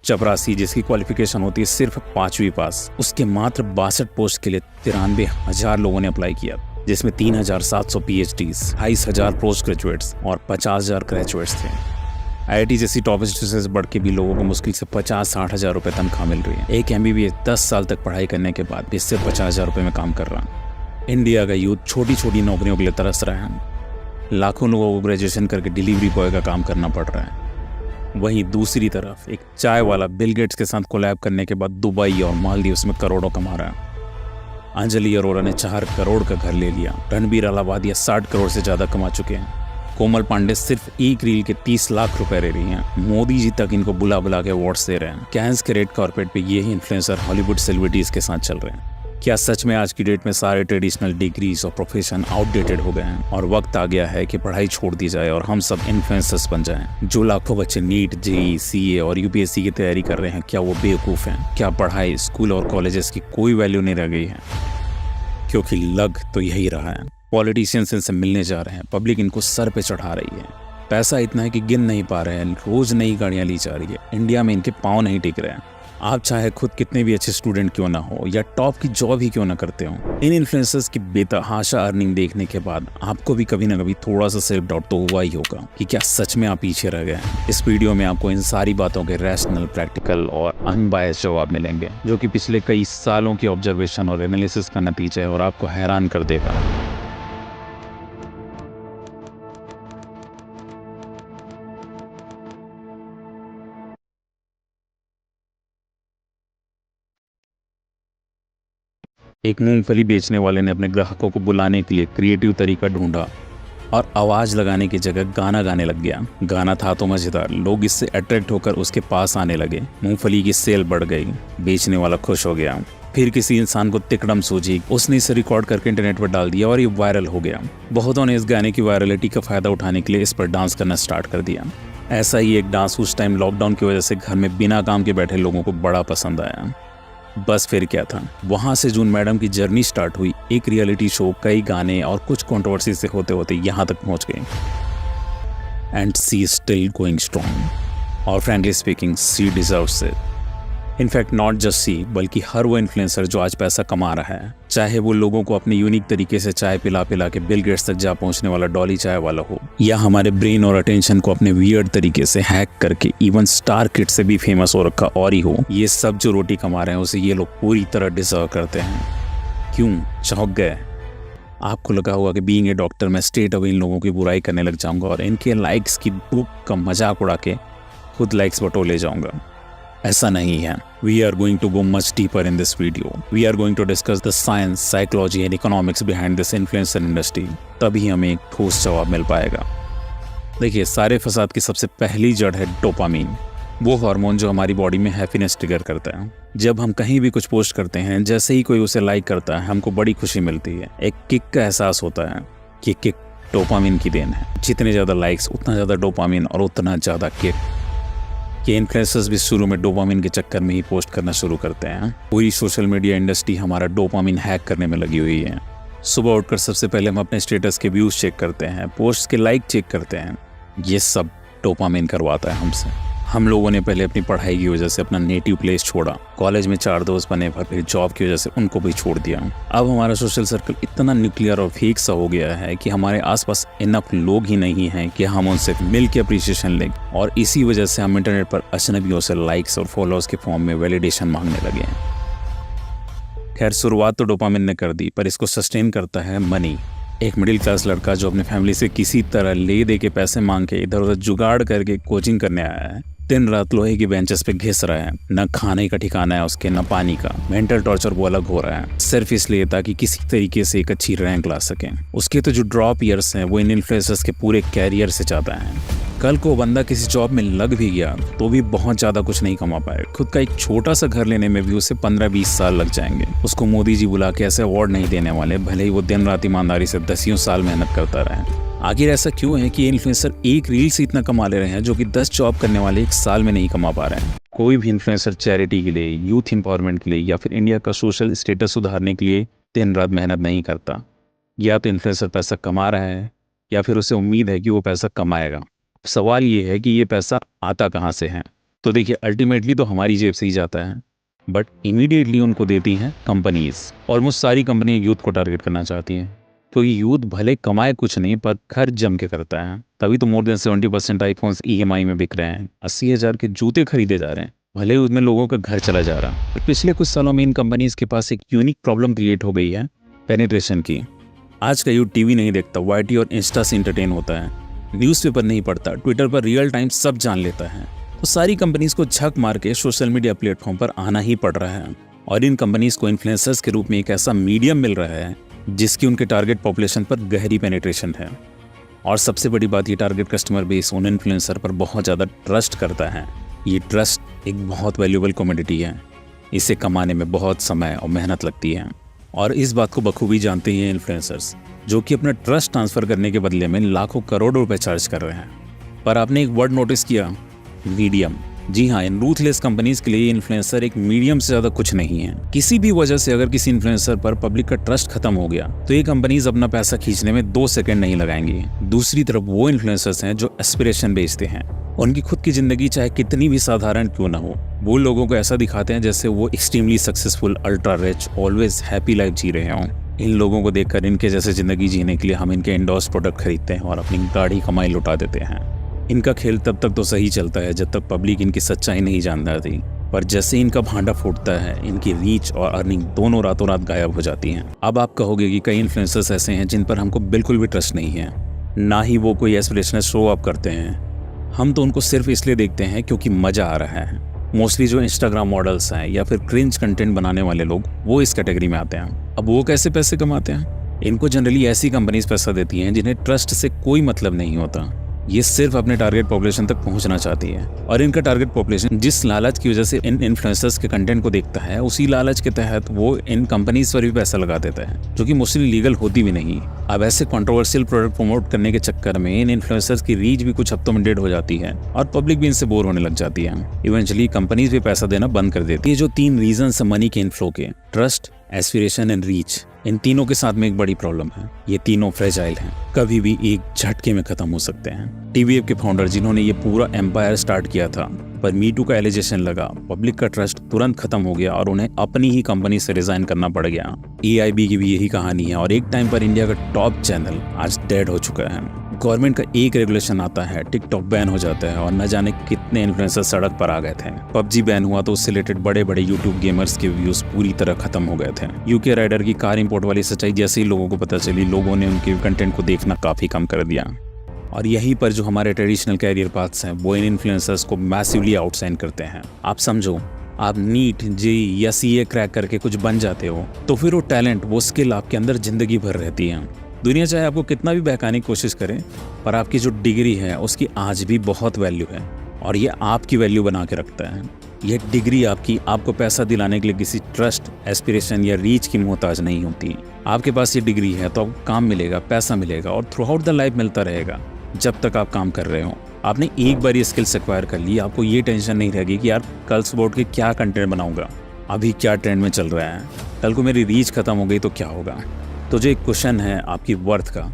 चपरासी जिसकी क्वालिफिकेशन होती है सिर्फ 5वीं पास, उसके मात्र 62 पोस्ट के लिए 93,000 लोगों ने अप्लाई किया, जिसमें 3,700 PhDs, 22,000 पोस्ट ग्रेजुएट्स और 50,000 ग्रेजुएट्स थे। IIT जैसी टॉप इंस्टीट्यूशन से बढ़ के भी लोगों को मुश्किल से 50-60 हज़ार रुपये तनख्वाह मिल रही है। एक MBBS 10 साल तक पढ़ाई करने के बाद भी सिर्फ 50,000 रुपये में काम कर रहा है। इंडिया का यूथ छोटी छोटी नौकरियों के लिए तरस रहा है। लाखों लोगों को ग्रेजुएशन करके डिलीवरी बॉय का काम करना पड़ रहा है। वहीं दूसरी तरफ एक चाय वाला बिल गेट्स के साथ कोलैब करने के बाद दुबई और मालदीव्स में करोड़ों कमा रहा है। अंजलि अरोरा ने 4 करोड़ का घर ले लिया। रणबीर अलाहाबादिया 60 करोड़ से ज़्यादा कमा चुके हैं। कोमल पांडे सिर्फ एक रील के 30 लाख रुपए ले रही हैं। मोदी जी तक इनको बुला बुला के अवार्ड्स दे रहे हैं। कैंस के रेड कारपेट पे ये ही इन्फ्लुएंसर हॉलीवुड सेलिब्रिटीज के साथ चल रहे हैं। क्या सच में आज की डेट में सारे ट्रेडिशनल डिग्रीज और प्रोफेशन आउटडेटेड हो गए हैं और वक्त आ गया है कि पढ़ाई छोड़ दी जाए और हम सब इन्फ्लुएंसर्स बन जाएं? जो लाखों बच्चे नीट, JEE, CA और UPSC की तैयारी कर रहे हैं, क्या वो बेवकूफ़ हैं? क्या पढ़ाई, स्कूल और कॉलेजेस की कोई वैल्यू नहीं रह गई है? क्योंकि लग तो यही रहा है। पॉलिटिशियंस इनसे मिलने जा रहे हैं, पब्लिक इनको सर पे चढ़ा रही है। पैसा इतना है कि गिन नहीं पा रहे हैं। रोज नई गाड़ियां ली जा रही है। इंडिया में इनके पाँव नहीं टिक रहे हैं। आप चाहे खुद कितने भी अच्छे स्टूडेंट क्यों ना हो या टॉप की जॉब ही क्यों ना करते हो, इन इन्फ्लुएंसर्स की बेतहाशा अर्निंग देखने के बाद आपको भी कभी ना कभी थोड़ा सा सेल्फ डाउट तो हुआ ही होगा कि क्या सच में आप पीछे रह गए हैं। इस वीडियो में आपको इन सारी बातों के रैशनल, प्रैक्टिकल और अनबायस्ड जवाब मिलेंगे, जो कि पिछले कई सालों की ऑब्जर्वेशन और एनालिसिस का नतीजा है और आपको हैरान कर देगा। एक मूंगफली बेचने वाले ने अपने ग्राहकों को बुलाने के लिए क्रिएटिव तरीका ढूंढा और आवाज लगाने की जगह गाना गाने लग गया। गाना था तो मजेदार, लोग इससे अट्रैक्ट होकर उसके पास आने लगे। मूंगफली की सेल बढ़ गई, बेचने वाला खुश हो गया। फिर किसी इंसान को तिकड़म सूझी, उसने इसे रिकॉर्ड करके इंटरनेट पर डाल दिया और ये वायरल हो गया। बहुतों ने इस गाने की वायरलिटी का फायदा उठाने के लिए इस पर डांस करना स्टार्ट कर दिया। ऐसा ही एक डांस उस टाइम लॉकडाउन की वजह से घर में बिना काम के बैठे लोगों को बड़ा पसंद आया। बस फिर क्या था, वहां से जून मैडम की जर्नी स्टार्ट हुई। एक रियलिटी शो, कई गाने और कुछ कंट्रोवर्सी से होते होते यहां तक पहुंच गए। And she is still going strong और frankly speaking she deserves it. In fact not just she, बल्कि हर वो इन्फ्लुएंसर जो आज पैसा कमा रहा है, चाहे वो लोगों को अपने यूनिक तरीके से चाय पिला पिला के बिल गेट्स तक जा पहुंचने वाला डॉली चाय वाला हो, या हमारे ब्रेन और अटेंशन को अपने वियर्ड तरीके से हैक करके इवन स्टार किड से भी फेमस हो रखा और ही हो, ये सब जो रोटी कमा रहे हैं उसे ये लोग पूरी तरह डिजर्व करते हैं। क्यों चौंक गए? आपको लगा होगा कि बीइंग ए डॉक्टर मैं स्ट्रेट अवे इन लोगों की बुराई करने लग जाऊंगा और इनके लाइक्स की बुक का मजाक उड़ा के खुद लाइक्स बटोर ले जाऊंगा। ऐसा नहीं है। We are going to go much deeper in this video. We are going to discuss the science, psychology and economics behind this influencer industry. तभी हमें एक ठोस जवाब मिल पाएगा। देखिए, सारे फसाद की सबसे पहली जड़ है डोपामीन, वो हार्मोन जो हमारी बॉडी में हैप्पीनेस ट्रिगर करता है। जब हम कहीं भी कुछ पोस्ट करते हैं, जैसे ही कोई उसे लाइक करता है, हमको बड़ी खुशी मिलती है, एक किक का एहसास होता है। कि किक डोपामीन की देन है। जितने ज़्यादा लाइक्स उतना ज़्यादा डोपामीन और उतना ज़्यादा किक। ये इन्फ्लुएंसर्स भी शुरू में डोपामिन के चक्कर में ही पोस्ट करना शुरू करते हैं। पूरी सोशल मीडिया इंडस्ट्री हमारा डोपामिन हैक करने में लगी हुई है। सुबह उठकर सबसे पहले हम अपने स्टेटस के व्यूज चेक करते हैं, पोस्ट के लाइक चेक करते हैं। ये सब डोपामिन करवाता है हमसे। हम लोगों ने पहले अपनी पढ़ाई की वजह से अपना नेटिव प्लेस छोड़ा, कॉलेज में 4 दोस्त बने, पर फिर जॉब की वजह से उनको भी छोड़ दिया। अब हमारा सोशल सर्कल इतना न्यूक्लियर और फेक सा हो गया है कि हमारे आसपास इनफ लोग ही नहीं हैं कि हम उनसे मिल के अप्रिसिएशन लें, और इसी वजह से हम इंटरनेट पर अजनबियों से लाइक्स और फॉलोअर्स के फॉर्म में वैलिडेशन मांगने लगे हैं। खैर, शुरुआत तो डोपामिन ने कर दी, पर इसको सस्टेन करता है मनी। एक मिडिल क्लास लड़का जो अपने फैमिली से किसी तरह ले दे के पैसे मांग के इधर उधर जुगाड़ करके कोचिंग करने आया है, दिन रात लोहे की बेंचेस पे घिस रहा है। न खाने का ठिकाना है उसके, न पानी का। मेंटल टॉर्चर वो अलग हो रहा है, सिर्फ इसलिए ताकि किसी तरीके से एक अच्छी रैंक ला सके। उसके तो जो ड्रॉप ईयर्स हैं वो इन इन्फ्लुएंसर्स के पूरे कैरियर से ज़्यादा हैं। कल को बंदा किसी जॉब में लग भी गया तो भी बहुत ज़्यादा कुछ नहीं कमा पाए। खुद का एक छोटा सा घर लेने में भी उसे 15-20 साल लग जाएंगे। उसको मोदी जी बुला के ऐसे अवार्ड नहीं देने वाले, भले ही वो दिन रात ईमानदारी से 10 साल मेहनत करता रहे। आखिर ऐसा क्यों है कि ये इन्फ्लुएंसर एक रील से इतना कमा ले रहे हैं जो कि 10 जॉब करने वाले 1 साल में नहीं कमा पा रहे हैं? कोई भी इन्फ्लुएंसर चैरिटी के लिए, यूथ एम्पावरमेंट के लिए या फिर इंडिया का सोशल स्टेटस सुधारने के लिए दिन रात मेहनत नहीं करता। या तो इन्फ्लुएंसर पैसा कमा रहा है या फिर उसे उम्मीद है कि वो पैसा कमाएगा। सवाल ये है कि ये पैसा आता कहाँ से है। तो देखिए अल्टीमेटली तो हमारी जेब से ही जाता है, बट इमीडिएटली उनको देती हैं कंपनीज। ऑलमोस्ट सारी कंपनी यूथ को टारगेट करना चाहती हैं, क्योंकि यूथ भले कमाए कुछ नहीं पर खर्च जम के करता है। तभी तो मोर देन 70% आईफोन्स EMI में बिक रहे हैं, 80,000 के जूते खरीदे जा रहे हैं, भले उसमें लोगों का घर चला जा रहा। पर पिछले कुछ सालों में इन कंपनीज के पास एक यूनिक प्रॉब्लम क्रिएट हो गई है, पेनिट्रेशन की। आज का यूथ टीवी नहीं देखता, YT और इंस्टा से इंटरटेन होता है, न्यूज़पेपर नहीं पढ़ता, ट्विटर पर रियल टाइम सब जान लेता है। तो सारी कंपनीज को झक मार के सोशल मीडिया प्लेटफॉर्म पर आना ही पड़ रहा है, और इन कंपनीज को इन्फ्लुएंसर्स के रूप में एक ऐसा मीडियम मिल रहा है जिसकी उनके टारगेट पॉपुलेशन पर गहरी पेनिट्रेशन है। और सबसे बड़ी बात, ये टारगेट कस्टमर बेस उन इन्फ्लुएंसर पर बहुत ज़्यादा ट्रस्ट करता है। ये ट्रस्ट एक बहुत वैल्यूएबल कमोडिटी है, इसे कमाने में बहुत समय और मेहनत लगती है, और इस बात को बखूबी जानते हैं इन्फ्लुएंसर्स, जो कि अपना ट्रस्ट ट्रांसफ़र करने के बदले में लाखों करोड़ों रुपए चार्ज कर रहे हैं। पर आपने एक वर्ड नोटिस किया, मीडियम। जी हाँ, इन रूथलेस कंपनीज के लिए इन्फ्लुएंसर एक मीडियम से ज़्यादा कुछ नहीं है। किसी भी वजह से अगर किसी इन्फ्लुएंसर पर पब्लिक का ट्रस्ट खत्म हो गया तो ये कंपनीज अपना पैसा खींचने में 2 सेकंड नहीं लगाएंगी। दूसरी तरफ वो इन्फ्लुएंसर्स हैं जो एस्पिरेशन बेचते हैं। उनकी खुद की जिंदगी चाहे कितनी भी साधारण क्यों ना हो, वो लोगों को ऐसा दिखाते हैं जैसे वो extremely successful, ultra rich, always happy life जी रहे हों। इन लोगों को देखकर इनके जैसे जिंदगी जीने के लिए हम इनके एंडोर्स प्रोडक्ट खरीदते हैं और अपनी गाढ़ी कमाई लुटा देते हैं। इनका खेल तब तक तो सही चलता है जब तक पब्लिक इनकी सच्चाई नहीं जान जाती, पर जैसे इनका भांडा फूटता है, इनकी रीच और अर्निंग दोनों रातों रात गायब हो जाती हैं। अब आप कहोगे कि कई इन्फ्लुएंसर्स ऐसे हैं जिन पर हमको बिल्कुल भी ट्रस्ट नहीं है, ना ही वो कोई एस्पिरेशनल शो अप करते हैं। हम तो उनको सिर्फ इसलिए देखते हैं क्योंकि मज़ा आ रहा है। मोस्टली जो इंस्टाग्राम मॉडल्स हैं या फिर क्रिंज कंटेंट बनाने वाले लोग, वो इस कैटेगरी में आते हैं। अब वो कैसे पैसे कमाते हैं? इनको जनरली ऐसी कंपनीज पैसा देती हैं जिन्हें ट्रस्ट से कोई मतलब नहीं होता। ये सिर्फ अपने टारगेट पॉपुलेशन तक पहुंचना चाहती है, और इनका टारगेट पॉपुलेशन जिस लालच की वजह से इन इन्फ्लुएंसर्स के कंटेंट को देखता है, उसी लालच के तहत वो इन कंपनीज पर भी पैसा लगा देता है, जो कि मोस्टली लीगल होती भी नहीं। अब ऐसे कंट्रोवर्शियल प्रोडक्ट प्रमोट करने के चक्कर में इन इन्फ्लुएंसर्स की रीच भी कुछ हफ्तों में डेड हो जाती है, और पब्लिक भी इनसे बोर होने लग जाती है। इवेंचुअली कंपनीज भी पैसा देना बंद कर देती है। ये जो 3 रीजन है मनी के इनफ्लो के, ट्रस्ट, एस्पिरेशन एंड रीच, इन तीनों के साथ में एक बड़ी प्रॉब्लम है। ये तीनों फ्रेजाइल हैं, कभी भी एक झटके में खत्म हो सकते हैं। TVF के फाउंडर जिन्होंने ये पूरा एम्पायर स्टार्ट किया था, पर मीटू का एलिगेशन लगा, पब्लिक का ट्रस्ट तुरंत खत्म हो गया और उन्हें अपनी ही कंपनी से रिजाइन करना पड़ गया। AIB की भी यही कहानी है, और एक टाइम पर इंडिया का टॉप चैनल आज डेड हो चुका है। गवर्नमेंट का एक रेगुलेशन आता है, टिकटॉक बैन हो जाता है, और न जाने कितने इन्फ्लुएंसर सड़क पर आ गए थे। PUBG बैन हुआ तो उससे रिलेटेड बड़े बड़े यूट्यूब गेमर्स के व्यूज पूरी तरह खत्म हो गए थे। UK राइडर की कार इंपोर्ट वाली सच्चाई जैसे ही लोगों को पता चली, लोगों ने उनके कंटेंट को देखना काफी कम कर दिया। और यहीं पर जो हमारे ट्रेडिशनल कैरियर पाथ्स हैं, वो इन इन्फ्लुएंसर्स को मैसिवली आउटशाइन करते हैं। आप समझो, आप नीट, JEE या CA क्रैक करके कुछ बन जाते हो, तो फिर वो टैलेंट, वो स्किल आपके अंदर जिंदगी भर रहती है। दुनिया चाहे आपको कितना भी बहकाने की कोशिश करे, पर आपकी जो डिग्री है उसकी आज भी बहुत वैल्यू है, और ये आपकी वैल्यू बना के रखता है। यह डिग्री आपको पैसा दिलाने के लिए किसी ट्रस्ट, एस्पिरेशन या रीच की मोहताज नहीं होती। आपके पास ये डिग्री है तो आपको काम मिलेगा, पैसा मिलेगा, और थ्रू आउट द लाइफ मिलता रहेगा जब तक आप काम कर रहे हो। आपने एक बार ये स्किल्स एक्वायर कर ली, आपको ये टेंशन नहीं रहेगी कि यार कल सुबह उठ के क्या कंटेंट बनाऊंगा, अभी क्या ट्रेंड में चल रहा है, कल को मेरी रीच खत्म हो गई तो क्या होगा। तो जो एक क्वेश्चन है आपकी वर्थ का,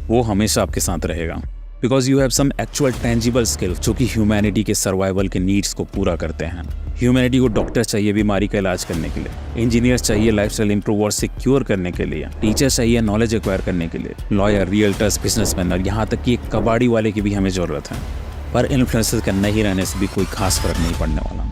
वो हमेशा आपके साथ रहेगा, because you have some actual tangible skills जो कि ह्यूमैनिटी के सर्वाइवल के नीड्स को पूरा करते हैं। ह्यूमैनिटी को डॉक्टर चाहिए बीमारी का इलाज करने के लिए, इंजीनियर्स चाहिए लाइफस्टाइल इंप्रूव और सिक्योर करने के लिए, टीचर चाहिए नॉलेज एक्वायर करने के लिए, लॉयर, रियल्टर्स, बिजनेसमैन, और यहाँ तक कि एक कबाड़ी वाले की भी हमें ज़रूरत है। पर इन्फ्लुएंसर का नहीं रहने से भी कोई खास फर्क नहीं पड़ने वाला।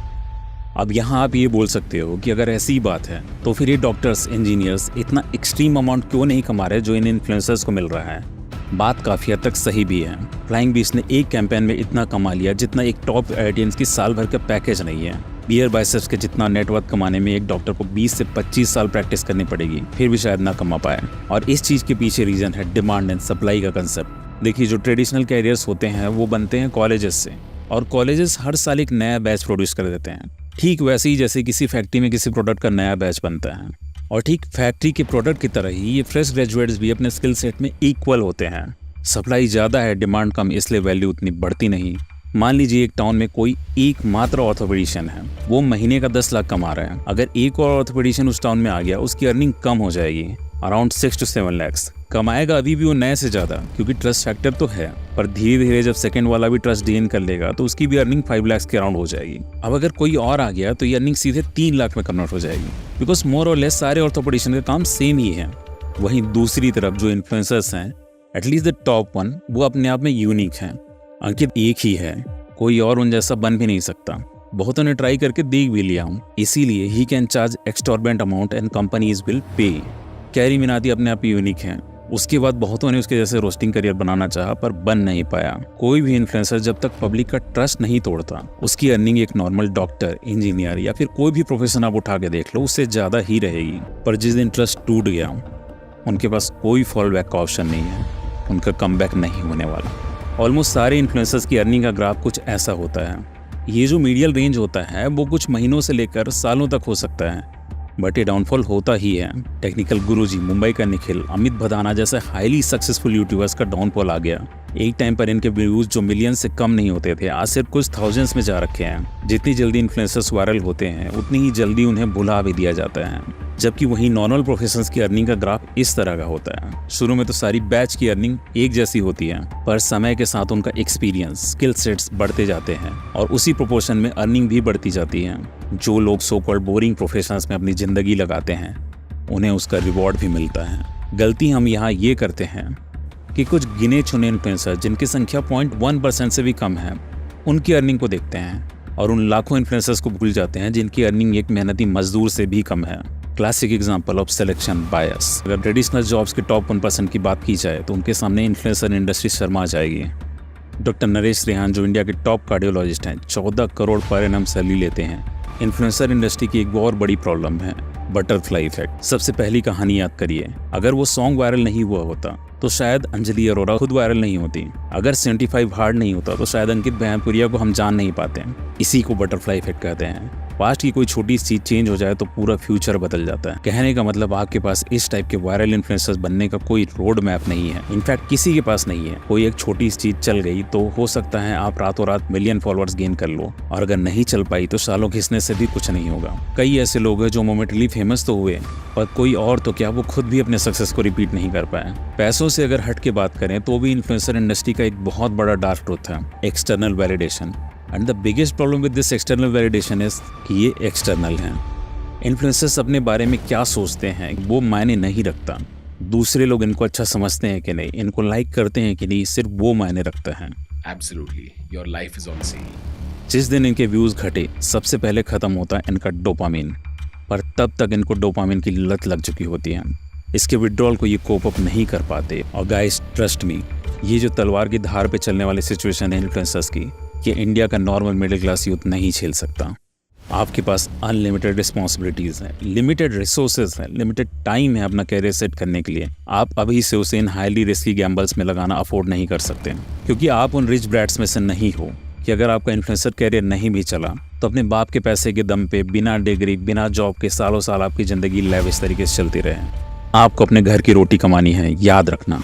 अब यहाँ आप ये बोल सकते हो कि अगर ऐसी बात है तो फिर ये डॉक्टर्स, इंजीनियर्स इतना एक्सट्रीम अमाउंट क्यों नहीं कमा रहे जो इन इन्फ्लुएंसर्स को मिल रहा है। बात काफ़ी हद तक सही भी है। फ्लाइंग बीस्ट ने एक कैंपेन में इतना कमा लिया जितना एक टॉप आईआईटियंस की साल भर का पैकेज नहीं है। बियर बाइसेप्स के जितना नेटवर्क कमाने में एक डॉक्टर को 20 से 25 साल प्रैक्टिस करनी पड़ेगी, फिर भी शायद ना कमा पाए। और इस चीज़ के पीछे रीज़न है डिमांड एंड सप्लाई का कंसेप्ट। देखिए, जो ट्रेडिशनल कैरियर्स होते हैं वो बनते हैं कॉलेजेस से, और कॉलेजेस हर साल एक नया बैच प्रोड्यूस कर देते हैं। ठीक वैसे ही जैसे किसी फैक्ट्री में किसी प्रोडक्ट का नया बैच बनता है, और ठीक फैक्ट्री के प्रोडक्ट की तरह ही ये फ्रेश ग्रेजुएट्स भी अपने स्किल सेट में इक्वल होते हैं। सप्लाई ज़्यादा है, डिमांड कम, इसलिए वैल्यू उतनी बढ़ती नहीं। मान लीजिए एक टाउन में कोई एकमात्र ऑर्थोपेडिशियन है, वो महीने का 10 लाख कमा रहा है। अगर एक और ऑर्थोपेडिशियन उस टाउन में आ गया, उसकी अर्निंग कम हो जाएगी, अराउंड 6 to 7 lakhs। कमाएगा अभी भी वो नए से ज़्यादा, क्योंकि ट्रस्ट फैक्टर तो है, पर धीरे धीरे जब सेकंड वाला भी ट्रस्ट गेन कर लेगा तो उसकी भी अर्निंग 5 लाख के अराउंड हो जाएगी। अब अगर कोई और आ गया तो ये अर्निंग सीधे 3 लाख में कन्वर्ट हो जाएगी, बिकॉज मोर और लेस सारे ऑर्थोपेडिशियन का काम सेम ही है। वहीं दूसरी तरफ जो इन्फ्लुएंसर्स हैं, एटलीस्ट द टॉप वन, वो अपने आप में यूनिक हैं। अंकित एक ही है, कोई और उन जैसा बन भी नहीं सकता। बहुतों ने ट्राई करके देख भी लिया हूँ, इसीलिए he can charge exorbitant amount and companies will pay. Carry Minati अपने आप ही यूनिक है। उसके बाद बहुतों ने उसके जैसे रोस्टिंग करियर बनाना चाहा पर बन नहीं पाया। कोई भी इन्फ्लुएंसर जब तक पब्लिक का ट्रस्ट नहीं तोड़ता, उसकी अर्निंग एक नॉर्मल डॉक्टर, इंजीनियर या फिर कोई भी प्रोफेशन आप उठा के देख लो, उससे ज़्यादा ही रहेगी। पर जिस दिन ट्रस्ट टूट गया, उनके पास कोई फॉल बैक का ऑप्शन नहीं है, उनका कम बैक नहीं होने वाला। ऑलमोस्ट सारे इन्फ्लुएंसर्स की अर्निंग का ग्राफ कुछ ऐसा होता है। ये जो मीडियल रेंज होता है वो कुछ महीनों से लेकर सालों तक हो सकता है, बट ये डाउनफॉल होता ही है। टेक्निकल गुरुजी, मुंबई का निखिल, अमित भदाना जैसे हाईली सक्सेसफुल यूट्यूबर्स का डाउनफॉल आ गया। एक टाइम पर इनके व्यूज जो मिलियन से कम नहीं होते थे, आज सिर्फ कुछ थाउजेंड्स में जा रखे हैं। जितनी जल्दी इन्फ्लुएंसर्स वायरल होते हैं, उतनी ही जल्दी उन्हें भुला भी दिया जाता है। जबकि वहीं नॉर्मल प्रोफेशंस की अर्निंग का ग्राफ इस तरह का होता है। शुरू में तो सारी बैच की अर्निंग एक जैसी होती है, पर समय के साथ उनका एक्सपीरियंस, स्किल सेट्स बढ़ते जाते हैं और उसी प्रोपोर्शन में अर्निंग भी बढ़ती जाती है। जो लोग सो कॉल्ड बोरिंग प्रोफेशंस में अपनी जिंदगी लगाते हैं, उन्हें उसका रिवॉर्ड भी मिलता है। गलती हम यहाँ ये करते हैं कि कुछ गिने चुने इन्फ्लुएंसर जिनकी संख्या 0.1% से भी कम है, उनकी अर्निंग को देखते हैं और उन लाखों इन्फ्लुएंसर्स को भूल जाते हैं जिनकी अर्निंग एक मेहनती मजदूर से भी कम है। क्लासिक एग्जाम्पल ऑफ सिलेक्शन बायस। अगर ट्रेडिशनल जॉब्स के टॉप 1% की बात की जाए तो उनके सामने इन्फ्लुएंसर इंडस्ट्री शर्मा जाएगी। डॉक्टर नरेश रेहान जो इंडिया के टॉप कार्डियोलॉजिस्ट हैं, 14 करोड़ पर एनम सैलरी लेते हैं। इन्फ्लुएंसर इंडस्ट्री की एक और बड़ी प्रॉब्लम है बटरफ्लाई इफेक्ट। सबसे पहली कहानी याद करिए, अगर वो सॉन्ग वायरल नहीं हुआ होता तो शायद अंजलि अरोरा खुद वायरल नहीं होती। अगर 75 हार्ड नहीं होता तो शायद अंकित बयानपुरिया को हम जान नहीं पाते। इसी को बटरफ्लाई इफेक्ट कहते हैं। पास्ट की कोई छोटी चीज चेंज हो जाए तो पूरा फ्यूचर बदल जाता है। कहने का मतलब आपके पास इस टाइप के वायरल इन्फ्लुएंसर्स बनने का कोई रोड मैप नहीं है। इनफैक्ट किसी के पास नहीं है। कोई एक छोटी चीज चल गई तो हो सकता है आप रातों रात मिलियन फॉलोअर्स गेन कर लो, और अगर नहीं चल पाई तो सालों घिसने से भी कुछ नहीं होगा। कई ऐसे लोग हैं जो मोमेंटली फेमस तो हुए, पर कोई और तो क्या, वो खुद भी अपने सक्सेस को रिपीट नहीं कर पाए। पैसों से अगर हट के बात करें तो भी इन्फ्लुएंसर इंडस्ट्री का एक बहुत बड़ा डार्क ट्रूथ है, external validation. And the biggest problem with this external validation is कि ये एक्सटर्नल है। इन्फ्लुएंसर्स अपने बारे में क्या सोचते हैं वो मायने नहीं रखता। दूसरे लोग इनको अच्छा समझते हैं कि नहीं, इनको लाइक करते हैं कि नहीं, सिर्फ वो मायने रखता है। Absolutely, your life is on scene. जिस दिन इनके व्यूज घटे, सबसे पहले खत्म होता है इनका डोपामिन, पर तब तक इनको डोपामिन की लत लग चुकी होती है। इसके विड्रॉल को ये कोप अप नहीं कर पाते। और गाइस ट्रस्ट मी, ये जो तलवार की धार पे चलने वाली सिचुएशन है इन्फ्लुएंसर्स की, ये इंडिया का नॉर्मल मिडिल क्लास यूथ नहीं झेल सकता। आपके पास अनलिमिटेड रिस्पॉन्सिबिलिटीज़ हैं, लिमिटेड रिसोर्सेज हैं, लिमिटेड टाइम है अपना कैरियर सेट करने के लिए। आप अभी से उसे इन हाईली रिस्की गैम्बल्स में लगाना अफोर्ड नहीं कर सकते, क्योंकि आप उन रिच ब्रैट्स में से नहीं हो कि अगर आपका इन्फ्लुएंसर कैरियर नहीं भी चला तो अपने बाप के पैसे के दम पे, बिना डिग्री, बिना जॉब के सालों साल आपकी ज़िंदगी लेविश तरीके से चलती रहे। आपको अपने घर की रोटी कमानी है, याद रखना।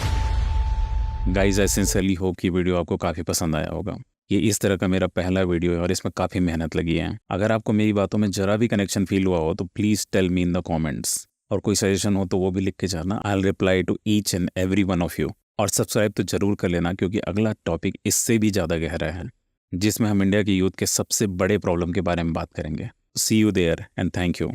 गाइस, आई सिंसियरली होप कि वीडियो आपको काफ़ी पसंद आया होगा। ये इस तरह का मेरा पहला वीडियो है और इसमें काफ़ी मेहनत लगी है। अगर आपको मेरी बातों में जरा भी कनेक्शन फील हुआ हो तो please tell me in the comments, और कोई सजेशन हो तो वो भी लिख के जाना। I will reply to each and every one of you. और सब्सक्राइब तो जरूर कर लेना, क्योंकि अगला टॉपिक इससे भी ज़्यादा गहरा है, जिसमें हम इंडिया के यूथ के सबसे बड़े प्रॉब्लम के बारे में बात करेंगे। See you there and thank you.